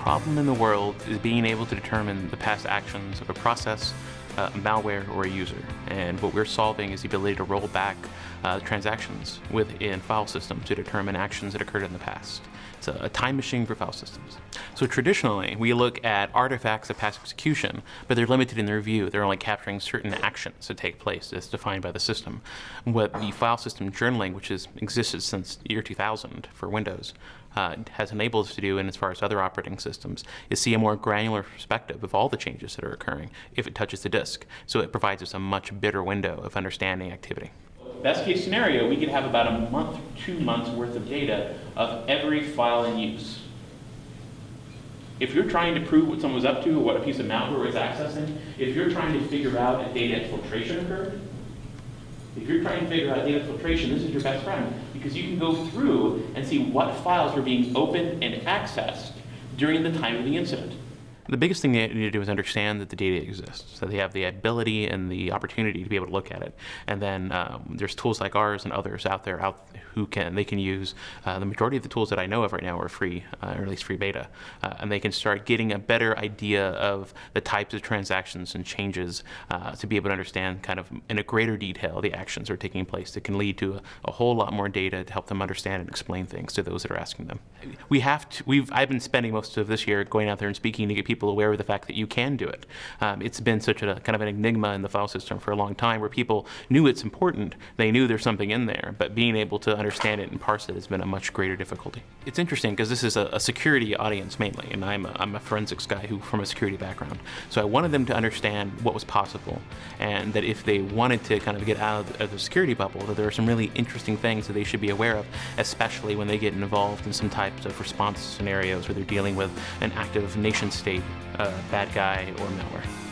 problem in the world is being able to determine the past actions of a process, a malware, or a user. And what we're solving is the ability to roll back transactions within file systems to determine actions that occurred in the past. It's a time machine for file systems. So traditionally, we look at artifacts of past execution, but they're limited in their view. They're only capturing certain actions that take place as defined by the system. What the file system journaling, which has existed since year 2000 for Windows, has enabled us to do, and as far as other operating systems, is see a more granular perspective of all the changes that are occurring if it touches the disk. So it provides us a much better window of understanding activity. Best case scenario, we could have about a month, 2 months worth of data of every file in use. If you're trying to prove what someone was up to or what a piece of malware was accessing, if you're trying to figure out if data exfiltration occurred, if you're trying to figure out data exfiltration, this is your best friend, because you can go through and see what files were being opened and accessed during the time of the incident. The biggest thing they need to do is understand that the data exists, so they have the ability and the opportunity to be able to look at it. And then there's tools like ours and others out there who they can use. The majority of the tools that I know of right now are free, or at least free beta, and they can start getting a better idea of the types of transactions and changes to be able to understand kind of in a greater detail the actions that are taking place that can lead to a whole lot more data to help them understand and explain things to those that are asking them. I've been spending most of this year going out there and speaking to get people aware of the fact that you can do it. It's been such a kind of an enigma in the file system for a long time where people knew it's important, they knew there's something in there, but being able to understand it and parse it has been a much greater difficulty. It's interesting because this is a security audience mainly, and I'm a forensics guy from a security background. So I wanted them to understand what was possible, and that if they wanted to kind of get out of the security bubble, that there are some really interesting things that they should be aware of, especially when they get involved in some types of response scenarios where they're dealing with an active nation state, bad guy, or malware.